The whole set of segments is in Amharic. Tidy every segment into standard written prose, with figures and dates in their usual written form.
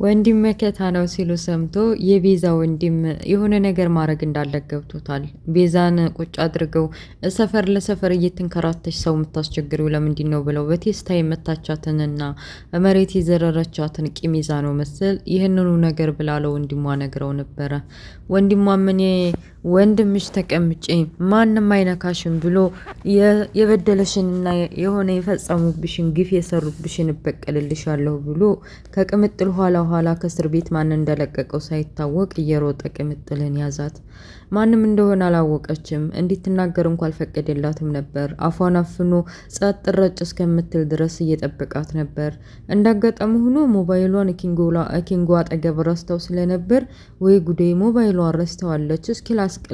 ወንድም መከታ ነው ሲሉ ሰምቶ የቤዛ ወንድም የሆነ ነገር ማድረግ እንዳለ ገብቶታል። ቤዛን ቁጭ አድርገው ሰፈር ለሰፈር እየተንከራተሽ ሰው የምታስቸግሪው ለምንድን ነው ብለው በቴስታ የመታቻትንና መሬት የዘረረቻትን ቂም ይዛ ነው መሰል ይህንኑ ነገር ብላ ለወንድሟ ነግረው ነበረ። ወንድሟም እኔ ወንድምሽ ተቀምጬ ማንም አይነካሽም ብሎ የበደለሽንና የሆነ የፈጸሙብሽን ግፍ የሰሩብሽን እበቀልልሻለሁ ብሎ ከቅምጥል ኋላ ከእስር ቤት ማን እንደለቀቀው ሳይታወቅ እየሮጠ ቅምጥልን ያዛት። ማንም እንደሆነ አላወቀችም። እንድትናገር እንኳን አልፈቀደላትም ነበር። አፏን አፍኖ ጸጥ ረጭ እስከምትል ድረስ እየጠበቃት ነበር። እንዳጋጣሚ ሆኖ ሞባይሏን ኪንጎ አጠገብ ረስተው ስለነበር ወይ ጉዴ ሞባይሏን ረስተዋለች፣ እስኪ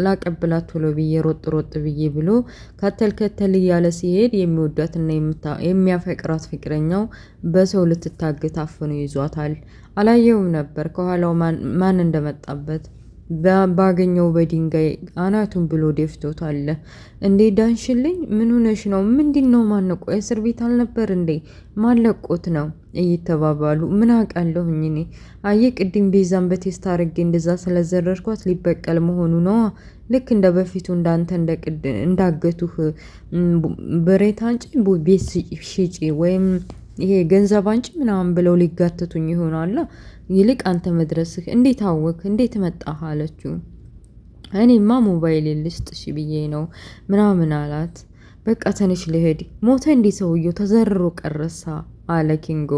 ላቀብላት ቶሎ ብዬ ሮጥ ብዬ ብሎ ከተል እያለ ሲሄድ የሚወዳትና የሚያፈቅራት ፍቅረኛው በሰው ልትታገት አፍኖ ይዟታል። አላየውም ነበር ከኋላው ማን እንደመጣበት። ባገኘው በድንጋይ አናቱን ብሎ ደፍቶታል። እንዴ ዳንሽልኝ? ምን ሆነሽ ነው? ምንድነው? ማነቆ እስር ቤት አልነበር እንዴ? ማለቆት ነው እየተባባሉ ምን አውቃለሁኝ እኔ። አየ ቅድም ቤዛን በቴስታ አርጌ እንደዛ ስለዘረርኳት ሊበቀል መሆኑ ነው። ልክ እንደ በፊቱ እንዳንተ እንዳገቱህ ብሬት አንጪ ቤት ሽጪ ወይም ይሄ ገንዘብ አንቺ ምናምን ብለው ሊጋተቱኝ ይሆናል። ይልቅ አንተ መድረስህ እንዴት አወክ? እንዴት መጣህ? አለችው። እኔማ ሞባይል ልስጥሽ ብዬ ነው ምናምን አላት። በቃ ተነሽ ልሄድ። ሞተ እንዴ ሰውየው? ተዘርሮ ቀረሳ አለ ኪንጎ።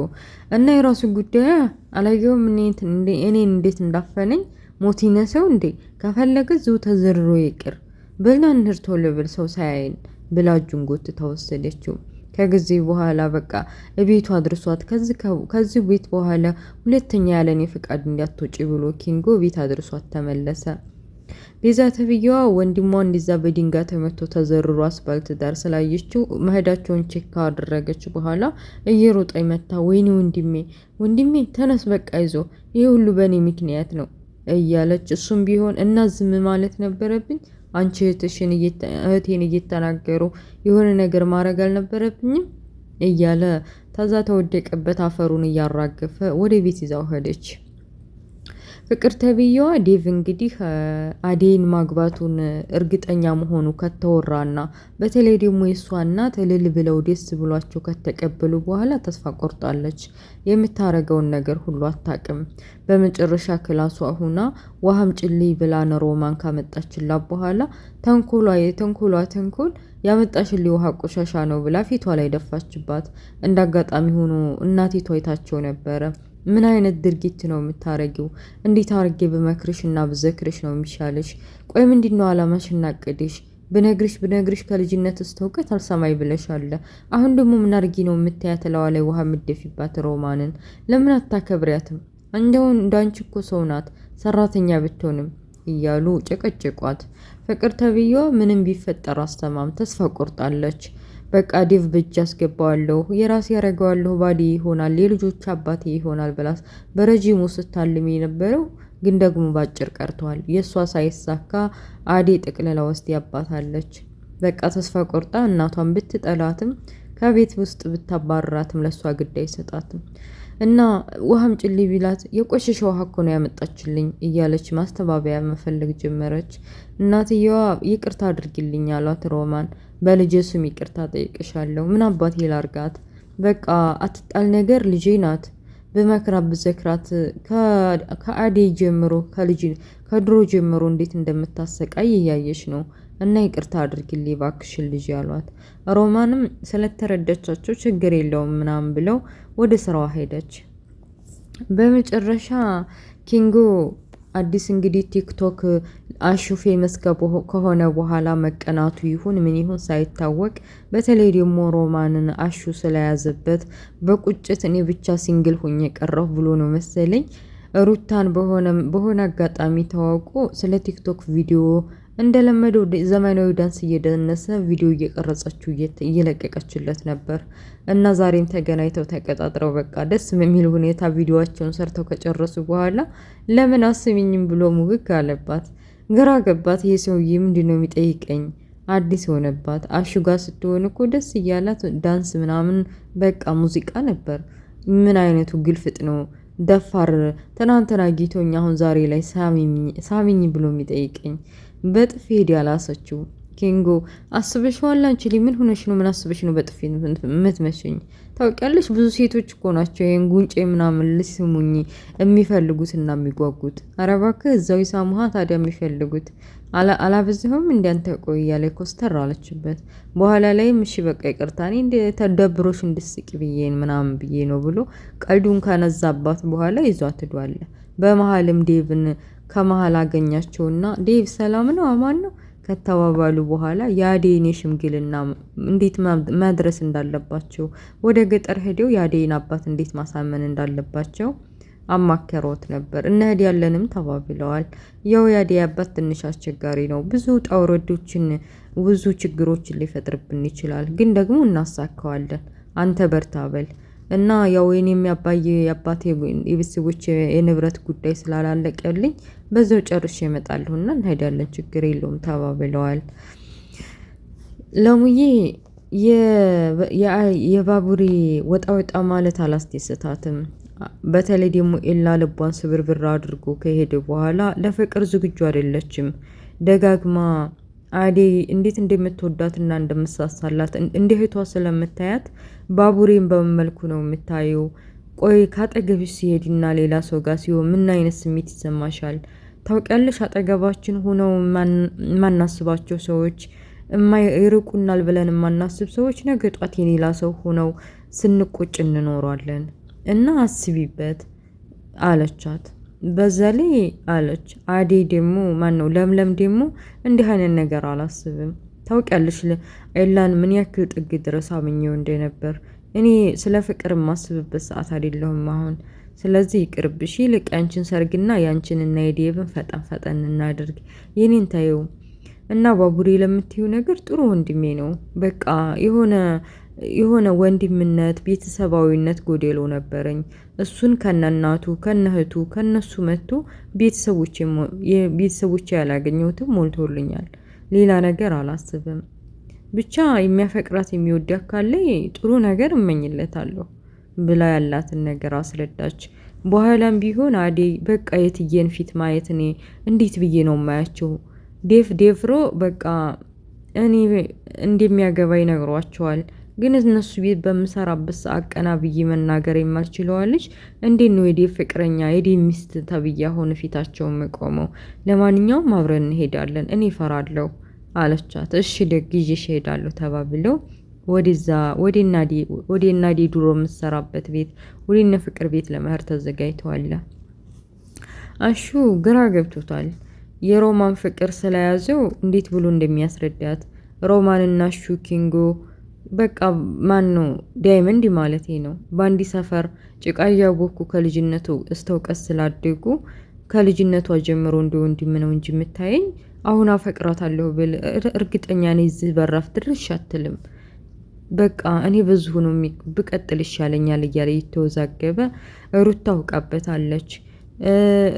እና የራሱ ጉዳይ አላየውም እኔን እንዴት እንዳፈነኝ። ሞት ይነሰው እንዴ? ከፈለገ ዙ ተዘርሮ ይቅር ብላ እንርቶ ልብል ሰው ሳያይን ብላ እጁን ጎትታ ወሰደችው። ከጊዜ በኋላ በቃ እቤቱ አድርሷት ከዚህ ቤት በኋላ ሁለተኛ ያለኔ ፍቃድ እንዳትወጪ ብሎ ኪንጎ ቤት አድርሷት ተመለሰ። ቤዛ ተብዬዋ ወንድሟ እንዲዛ በድንጋይ ተመቶ ተዘርሮ አስፋልት ዳር ስላየችው መሄዳቸውን ቼክ ካደረገች በኋላ እየሮጠ መታ ወይኔ ወንድሜ ተነስ በቃ ይዞ ይሄ ሁሉ በእኔ ምክንያት ነው እያለች እሱም ቢሆን እና ዝም ማለት ነበረብኝ አንቺ እህቴን እየተናገሩ የሆነ ነገር ማድረግ አልነበረብኝም እያለ ታዛ ተወደቀበት አፈሩን እያራገፈ ወደ ቤት ይዛው ሄደች። ፍቅር ተብዬዋ ዴቭ እንግዲህ አዴን ማግባቱን እርግጠኛ መሆኑ ከተወራና በተለይ ደግሞ የሷ እናት እልል ብለው ደስ ብሏቸው ከተቀበሉ በኋላ ተስፋ ቆርጣለች። የምታረገውን ነገር ሁሉ አታውቅም። በመጨረሻ ክላሷ ሁና ውሃም ጭልይ ብላ ሮማን ካመጣችላት በኋላ ተንኮል ያመጣሽልኝ ውሃ ቆሻሻ ነው ብላ ፊቷ ላይ ደፋችባት። እንዳጋጣሚ ሆኖ እናቲቷ አይታቸው ነበረ። ምን አይነት ድርጊት ነው የምታረጊው? እንዴት አርጌ በመክርሽ እና በዘክርሽ ነው የሚሻለሽ? ቆይ ምንድነው አላማሽ እና እቅድሽ? ብነግርሽ ከልጅነት እስተውቀት አልሰማይ ብለሻለ። አሁን ደግሞ ምን አርጊ ነው የምታያት? ለዋ ላይ ውሃ ምደፊባት ሮማንን ለምን አታከብሪያትም? እንደውን እንዳንቺ እኮ ሰው ናት ሰራተኛ ብትሆንም እያሉ ጨቀጨቋት። ፍቅር ተብዬዋ ምንም ቢፈጠር አስተማም ተስፋ ቆርጣለች። በቃ ዴቭ በእጅ አስገባዋለሁ፣ የራሴ ያረጋዋለሁ፣ ባዲ ይሆናል፣ የልጆች አባቴ ይሆናል ብላስ በረጂሙ ስታልም የነበረው ግን ደግሞ ባጭር ቀርቷል። የእሷ ሳይሳካ አዴ ጥቅልላ ውስጥ ያባታለች። በቃ ተስፋ ቆርጣ እናቷን ብትጠላትም ከቤት ውስጥ ብታባረራትም ለእሷ ግድ አይሰጣትም። እና ውሃም ጭሊ ቢላት የቆሸሸ ውሃ እኮ ነው ያመጣችልኝ እያለች ማስተባበያ መፈለግ ጀመረች። እናትየዋ ይቅርታ አድርጊልኝ አሏት ሮማን። በልጄ ስም ይቅርታ ጠይቅሻለሁ። ምን አባቴ ላርጋት? በቃ አትጣል ነገር ልጄ ናት። በመክራት ብዘክራት ከአዴ ጀምሮ ከድሮ ጀምሮ እንዴት እንደምታሰቃይ እያየሽ ነው። እና ይቅርታ አድርጊልኝ ባክሽን ልጅ ያሏት። ሮማንም ስለተረዳቻቸው ችግር የለውም ምናምን ብለው ወደ ስራዋ ሄደች። በመጨረሻ ኪንጎ አዲስ እንግዲህ ቲክቶክ አሹ ፌመስ ከሆነ በኋላ መቀናቱ ይሁን ምን ይሁን ሳይታወቅ በተለይ ደግሞ ሮማንን አሹ ስለያዘበት በቁጭት እኔ ብቻ ሲንግል ሆኜ ቀረሁ ብሎ ነው መሰለኝ ሩታን በሆነ አጋጣሚ ተዋውቆ ስለ ቲክቶክ ቪዲዮ እንደለመደው ዘመናዊ ዳንስ እየደነሰ ቪዲዮ እየቀረጸችው እየለቀቀችለት ነበር። እና ዛሬም ተገናኝተው ተቀጣጥረው በቃ ደስ በሚል ሁኔታ ቪዲዮአቸውን ሰርተው ከጨረሱ በኋላ ለምን አስሚኝም ብሎ ሙግግ አለባት። ግራ ገባት። ይሄ ሰውዬ ምንድነው የሚጠይቀኝ? አዲስ ሆነባት። አሹ ጋር ስትሆን እኮ ደስ እያላት ዳንስ ምናምን በቃ ሙዚቃ ነበር። ምን አይነቱ ግልፍጥ ነው? ደፋር ትናንትና ጊቶኝ አሁን ዛሬ ላይ ሳሚኝ ብሎ የሚጠይቀኝ በጥፊ ሄድ ያላሰችው ኪንጎ አስበሽዋል? አንቺ ላይ ምን ሆነሽ ነው? ምን አስበሽ ነው በጥፊ የምትመሽኝ? ታውቂያለሽ፣ ብዙ ሴቶች እኮ ናቸው ይሄን ጉንጬ ምናምን ልስሙኝ የሚፈልጉትና የሚጓጉት። ኧረ እባክህ እዛው ይሳሙሃ ታዲያ የሚፈልጉት አላበዛኸውም? እንዲያንተ ቆይ እያለ ኮስተር አለችበት። በኋላ ላይም እሺ በቃ ይቅርታ እኔ ተደብሮሽ እንድስቂ ብዬን ምናምን ብዬ ነው ብሎ ቀልዱን ከነዛባት በኋላ ይዟት ሄዷል። በመሀልም ዴቭን ከመሀል አገኛቸውና ዴቭ ሰላም ነው አማን ነው ከተባባሉ በኋላ የአዴን የሽምግልና እንዴት መድረስ እንዳለባቸው ወደ ገጠር ሄደው የአዴን አባት እንዴት ማሳመን እንዳለባቸው አማከሮት ነበር። እንሂድ ያለንም ተባብለዋል። ያው የአዴ አባት ትንሽ አስቸጋሪ ነው። ብዙ ውጣ ውረዶችን ብዙ ችግሮችን ሊፈጥርብን ይችላል፣ ግን ደግሞ እናሳካዋለን። አንተ በርታ በል እና ያው የኔም የአባቴ የቤተሰቦች የንብረት ጉዳይ ስላላለቀልኝ በዛው ጨርሼ እመጣለሁና እንሄዳለን፣ ችግር የለውም ተባብለዋል። ለሙዬ የባቡሬ ወጣ ወጣ ማለት አላስደሰታትም። በተለይ ደግሞ ኤላ ልቧን ስብርብር አድርጎ ከሄደ በኋላ ለፍቅር ዝግጁ አይደለችም። ደጋግማ አዴ እንዴት እንደምትወዳትና እንደምሳሳላት እንደ እህቷ ስለምታያት ባቡሬን በመልኩ ነው የምታየው። ቆይ ካጠገብሽ ሲሄድና ሌላ ሰው ጋር ሲሆን ምን አይነት ስሜት ይሰማሻል? ታውቂያለሽ፣ አጠገባችን ሆነው የማናስባቸው ሰዎች ይርቁናል ብለን የማናስብ ሰዎች ነገ ጧት የሌላ ሰው ሆነው ስንቆጭ እንኖራለን እና አስቢበት አለቻት። በዛ ላይ አለች አዴ ደግሞ ማነው ለምለም ደግሞ እንዲህ አይነት ነገር አላስብም። ታውቂያለሽ ኤላን ምን ያክል ጥግ ድረስ አምኜው እንደነበር። እኔ ስለ ፍቅር የማስብበት ሰዓት አይደለሁም አሁን። ስለዚህ ይቅርብሽ፣ ይልቅ ያንቺን ሰርግና ያንቺንና የዴቭን ፈጠን እናድርግ። የኔን ታየው እና ባቡሬ ለምትዩ ነገር ጥሩ ወንድሜ ነው። በቃ የሆነ ወንድምነት ቤተሰባዊነት ጎዴሎ ነበረኝ። እሱን ከነናቱ ከነህቱ ከነሱ መጥቶ ቤተሰቦቼ ያላገኘሁትም ሞልቶልኛል። ሌላ ነገር አላስብም። ብቻ የሚያፈቅራት የሚወዳት ካለ ጥሩ ነገር እመኝለታለሁ ብላ ያላትን ነገር አስረዳች። በኋላም ቢሆን አዴ በቃ የትዬን ፊት ማየት እኔ እንዴት ብዬ ነው ማያቸው? ዴፍሮ በቃ እኔ እንደሚያገባ ይነግሯቸዋል። ግን እነሱ ቤት በምሰራበት ሰዓት ቀና ብዬ መናገር የማልችለዋለች። እንዴት ነው የዴቭ ፍቅረኛ የዴቭ ሚስት ተብዬ አሁን ፊታቸው የምቆመው? ለማንኛውም አብረን እንሄዳለን፣ እኔ እፈራለሁ አለቻት። እሺ ደግ ይዤሽ እሄዳለሁ ተባብለው ወደ እናዴ ድሮ የምትሰራበት ቤት ወደ ፍቅር ቤት ለመሄድ ተዘጋጅተዋል። አሹ ግራ ገብቶታል። የሮማን ፍቅር ስለያዘው እንዴት ብሎ እንደሚያስረዳት ሮማንና አሹ ኪንጎ በቃ ማን ነው ዳይመንድ ማለት ነው። በአንዲ ሰፈር ጭቃ እያቦኩ ከልጅነቱ እስተውቀት ስላደጉ ከልጅነቷ ጀምሮ እንደ ወንድም ነው እንጂ የምታየኝ አሁን አፈቅራታለሁ ብል እርግጠኛ ነኝ እዚህ በራፍ ድርሽ አትልም። በቃ እኔ በዚሁ ነው ብቀጥል ይሻለኛል እያለ የተወዛገበ ሩታ ታውቃበታለች።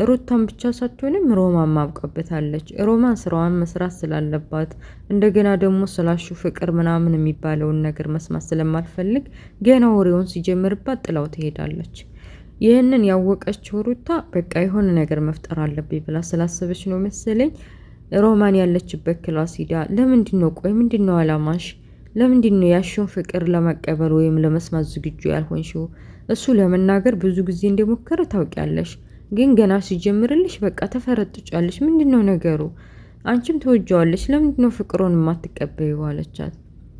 ሩታን ብቻ ሳትሆንም ሮማን ማብቃበታለች። ሮማን ስራዋን መስራት ስላለባት እንደገና ደግሞ ስላሹ ፍቅር ምናምን የሚባለውን ነገር መስማት ስለማልፈልግ ገና ወሬውን ሲጀምርባት ጥላው ትሄዳለች። ይህንን ያወቀችው ሩታ በቃ የሆነ ነገር መፍጠር አለብኝ ብላ ስላሰበች ነው መሰለኝ ሮማን ያለችበት ክላስ ሂዳ ለምንድነው ቆይ ምንድነው አላማሽ? ለምንድነው ያሽውን ፍቅር ለመቀበል ወይም ለመስማት ዝግጁ ያልሆንሽው? እሱ ለመናገር ብዙ ጊዜ እንደሞከረ ታውቂያለሽ፣ ግን ገና ሲጀምርልሽ በቃ ተፈረጥጫለሽ። ምንድነው ነገሩ? አንቺም ተወጃዋለሽ፣ ለምንድነው ፍቅሩን የማትቀበይው አለቻት።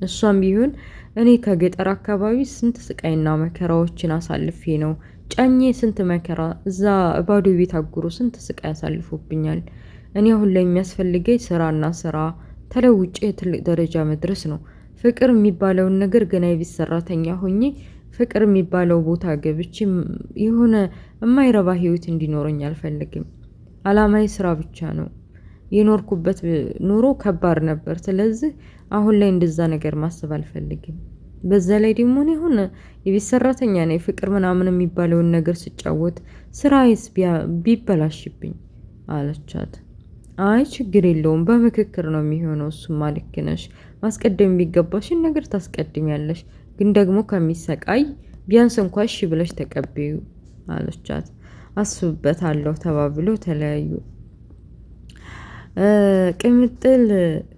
እሷም ቢሆን እኔ ከገጠር አካባቢ ስንት ስቃይና መከራዎችን አሳልፌ ነው ጫኜ ስንት መከራ እዛ ባዶ ቤት አጉሮ ስንት ስቃይ አሳልፎብኛል። እኔ አሁን ላይ የሚያስፈልገኝ ስራና ስራ ተለውጬ ትልቅ ደረጃ መድረስ ነው። ፍቅር የሚባለውን ነገር ገና የቤት ሰራተኛ ሆኜ ፍቅር የሚባለው ቦታ ገብቼ የሆነ የማይረባ ህይወት እንዲኖረኝ አልፈልግም። አላማዬ ስራ ብቻ ነው። የኖርኩበት ኑሮ ከባድ ነበር። ስለዚህ አሁን ላይ እንደዛ ነገር ማሰብ አልፈልግም። በዛ ላይ ደግሞ እኔ አሁን የቤት ሰራተኛ ነኝ። ፍቅር ምናምን የሚባለውን ነገር ስጫወት ስራዬስ ቢበላሽብኝ አለቻት። አይ ችግር የለውም በምክክር ነው የሚሆነው። እሱማ ልክ ነሽ። ማስቀደም የሚገባሽን ነገር ታስቀድሚያለሽ። ግን ደግሞ ከሚሰቃይ ቢያንስ እንኳን እሺ ብለሽ ተቀበዩ አለቻት። አስብበታለሁ ተባብሎ ተለያዩ።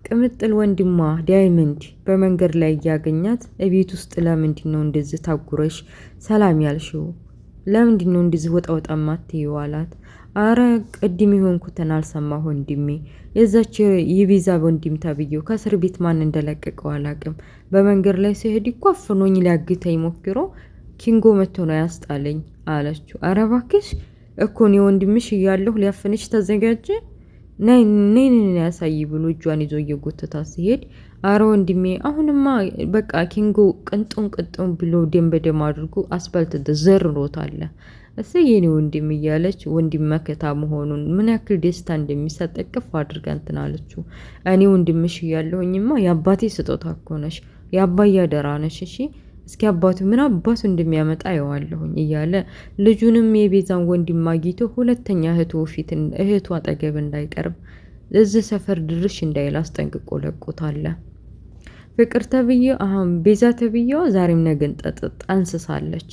ቅምጥል ወንድሟ ዳይመንድ በመንገድ ላይ እያገኛት እቤት ውስጥ ለምንድን ነው እንደዚህ ታጉረሽ ሰላም ያልሽው? ለምንድን ነው እንደዚህ ወጣ ወጣ ማትይው አላት። አረ ቅድም የሆንኩትን አልሰማሁ ወንድሜ። የዛች የቤዛ ወንድም ተብዬው ከእስር ቤት ማን እንደለቀቀው አላቅም። በመንገድ ላይ ሲሄድ እኮ አፍኖኝ ሊያግተኝ ሞክሮ ኪንጎ መጥቶ ነው ያስጣለኝ አለችው። አረ እባክሽ እኮ እኔ ወንድምሽ እያለሁ ሊያፍንሽ ተዘጋጀ። ነይ ያሳይ ብሎ እጇን ይዞ እየጎተታ ሲሄድ አረ ወንድሜ አሁንማ በቃ ኪንጎ ቅንጡን ብሎ ደም በደም አድርጎ አስፋልት ዘርሮታል። እሰይ የኔ ወንድም እያለች ወንድም መከታ መሆኑን ምን ያክል ደስታ እንደሚሰጥ እቅፍ አድርጋ እንትን አለችው። እኔ ወንድምሽ እያለሁኝማ የአባቴ ስጦታ እኮ ነሽ፣ የአባዬ አደራ ነሽ። እሺ እስኪ አባቱ ምን አባቱ እንደሚያመጣ አየዋለሁኝ እያለ ልጁንም የቤዛን ወንድም አግኝቶ ሁለተኛ እህቱ አጠገብ እንዳይቀርብ እዚህ ሰፈር ድርሽ እንዳይል አስጠንቅቆ ለቆታል። ፍቅር ተብዬው አሁን ቤዛ ተብዬዋ ዛሬም ነገን ጠንስሳለች።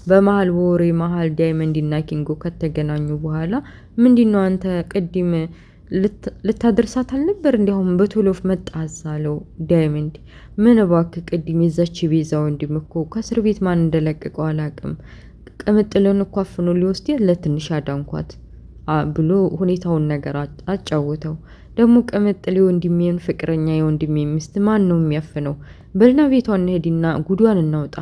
በመሀል ወሬ መሀል ዳይመንድ እና ኪንጎ ከተገናኙ በኋላ ምንድነው አንተ ቅድም ልታደርሳት አልነበር? እንዲያውም በቶሎፍ መጣዝ አለው ዳይመንድ። ምን እባክህ ቅድም የዛች ቤዛ ወንድም እኮ ከእስር ቤት ማን እንደለቀቀው አላቅም። ቅምጥልን እኮ አፍኖ ሊወስድ ለትንሽ አዳንኳት ብሎ ሁኔታውን ነገር አጫወተው። ደግሞ ቅምጥል የወንድሜን ፍቅረኛ የወንድሜ ሚስት ማን ነው የሚያፍነው? በልና ቤቷን እንሄድና ጉዷን እናውጣ።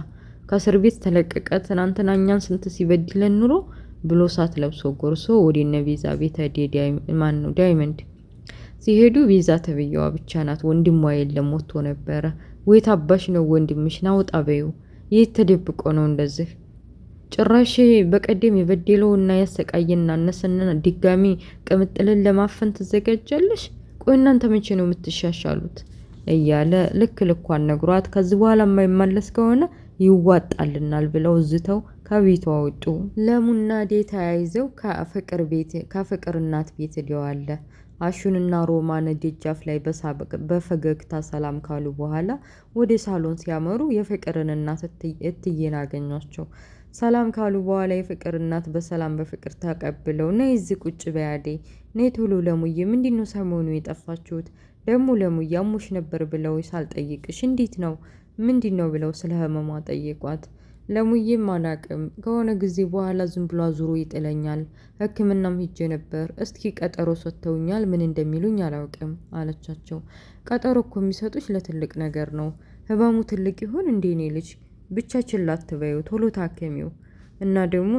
ከእስር ቤት ተለቀቀ ትናንትና እኛን ስንት ሲበድለን ኑሮ ብሎ ሳት ለብሶ ጎርሶ ወደ እነ ቤዛ ቤት ዳይመንድ ሲሄዱ ቤዛ ተብዬዋ ብቻ ናት። ወንድሟ የለም ሞቶ ነበረ። ወይት አባሽ ነው ወንድምሽ? ናውጣ በይው። የት ተደብቆ ነው እንደዚህ? ጭራሽ በቀደም የበደለው እና ያሰቃየና እነሰና ድጋሚ ቅምጥልን ለማፈን ትዘጋጃለሽ? ቆይ እናንተ መቼ ነው የምትሻሻሉት? እያለ ልኳን ነግሯት ከዚህ በኋላ የማይመለስ ከሆነ ይዋጣልናል ብለው ዝተው ከቤቷ ወጡ። ለሙና ዴ ተያይዘው ከፍቅር እናት ቤት ሄደዋል። አሹንና ሮማን ደጃፍ ላይ በፈገግታ ሰላም ካሉ በኋላ ወደ ሳሎን ሲያመሩ የፍቅርን እናት እትዬን አገኟቸው። ሰላም ካሉ በኋላ የፍቅር እናት በሰላም በፍቅር ተቀብለው ነይ እዚህ ቁጭ በያዴ ነይ ቶሎ ለሙዬ ምንድነው ሰሞኑ የጠፋችሁት? ደግሞ ለሙዬ አሞሽ ነበር ብለው ሳልጠይቅሽ እንዴት ነው ምንድነው ብለው ስለ ህመሟ ጠየቋት። ለሙዬም አላቅም ከሆነ ጊዜ በኋላ ዝም ብሎ አዙሮ ይጥለኛል። ሕክምናም ሄጄ ነበር። እስኪ ቀጠሮ ሰጥተውኛል፣ ምን እንደሚሉኝ አላውቅም አለቻቸው። ቀጠሮ እኮ የሚሰጡሽ ለትልቅ ነገር ነው። ህመሙ ትልቅ ይሆን እንዴ? እኔ ልጅ ብቻ ችላ አትበይው፣ ቶሎ ታከሚው እና ደግሞ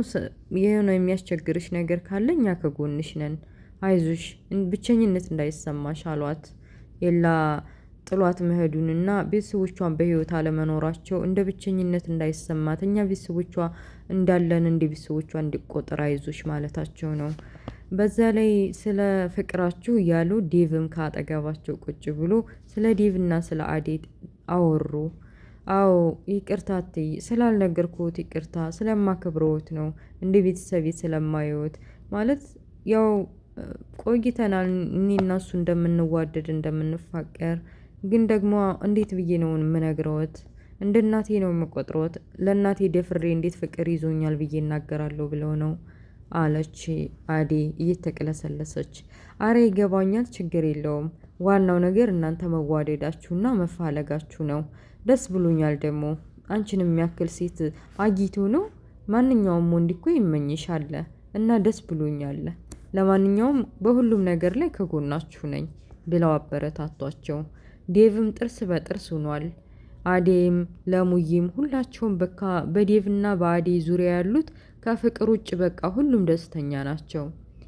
የሆነ የሚያስቸግርሽ ነገር ካለ እኛ ከጎንሽ ነን፣ አይዞሽ፣ ብቸኝነት እንዳይሰማሽ አሏት። የላ ጥሏት መሄዱንና ቤተሰቦቿን በህይወት አለመኖራቸው እንደ ብቸኝነት እንዳይሰማት እኛ ቤተሰቦቿ እንዳለን እንደ ቤተሰቦቿ እንዲቆጠር አይዞሽ ማለታቸው ነው። በዛ ላይ ስለ ፍቅራችሁ እያሉ ዴቭም ካጠገባቸው ቁጭ ብሎ ስለ ዴቭና ስለ አዴት አወሩ። አዎ ይቅርታ እትዬ ስላልነገርኩት ይቅርታ፣ ስለማከብረውት ነው እንደ ቤተሰቤ ስለማየውት ማለት ያው ቆይተናል እኔና እሱ እንደምንዋደድ እንደምንፋቀር ግን ደግሞ እንዴት ብዬ ነው የምነግረውት? እንደ እናቴ ነው የምቆጥረውት። ለእናቴ ደፍሬ እንዴት ፍቅር ይዞኛል ብዬ እናገራለሁ ብለው ነው አለች አዴ እየተቅለሰለሰች። አረ ይገባኛል፣ ችግር የለውም። ዋናው ነገር እናንተ መዋደዳችሁና መፋለጋችሁ ነው። ደስ ብሎኛል። ደግሞ አንቺን የሚያክል ሴት አግኝቶ ነው ማንኛውም ወንድ እኮ ይመኝሻል እና ደስ ብሎኛል። ለማንኛውም በሁሉም ነገር ላይ ከጎናችሁ ነኝ ብለው አበረታቷቸው። ዴቭም ጥርስ በጥርስ ሆኗል። አዴም ለሙዬም ሁላቸውም በቃ በዴቭና በአዴ ዙሪያ ያሉት ከፍቅር ውጭ በቃ ሁሉም ደስተኛ ናቸው።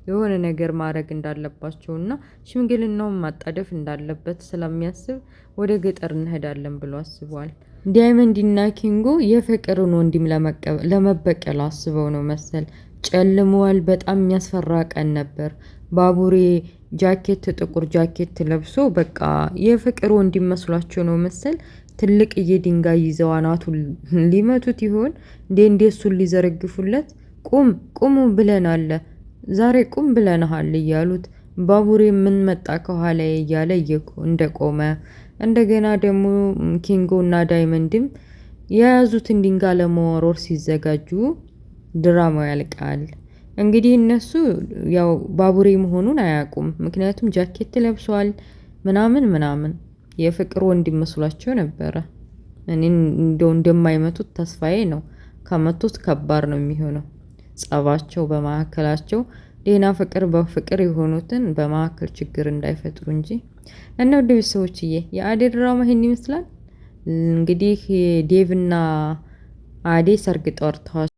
የሆነ ነገር ማድረግ እንዳለባቸውና ሽምግልናውን ማጣደፍ እንዳለበት ስለሚያስብ ወደ ገጠር እንሄዳለን ብሎ አስቧል። ዳይመንድና ኪንጎ የፍቅርን ወንድም ለመበቀል አስበው ነው መሰል። ጨልመዋል። በጣም የሚያስፈራ ቀን ነበር። ባቡሬ ጥቁር ጃኬት ለብሶ በቃ የፍቅር ወንድም መስሏቸው ነው መሰል ትልቅዬ ድንጋይ ይዘው አናቱን ሊመቱት ይሆን እንዴ? እሱን ሊዘረግፉለት ቁሙ ብለናል፣ ዛሬ ቁም ብለናል እያሉት ባቡሬ ምን መጣ ከኋላ እያለ እንደቆመ እንደገና ደግሞ ኪንጎ እና ዳይመንድም የያዙትን ድንጋይ ለመወርወር ሲዘጋጁ ድራማው ያልቃል። እንግዲህ እነሱ ያው ባቡሬ መሆኑን አያውቁም። ምክንያቱም ጃኬት ለብሷል ምናምን ምናምን የፍቅር ወንድም መስሏቸው ነበረ። እኔ እንደው እንደማይመቱት ተስፋዬ ነው። ከመቱት ከባድ ነው የሚሆነው ጸባቸው በመካከላቸው ሌና ፍቅር በፍቅር የሆኑትን በመካከል ችግር እንዳይፈጥሩ እንጂ። እና ውድ ቤተሰቦችዬ የአደይ ድራማ ይሄን ይመስላል። እንግዲህ ዴቭና አደይ ሰርግ ጠርተዋል።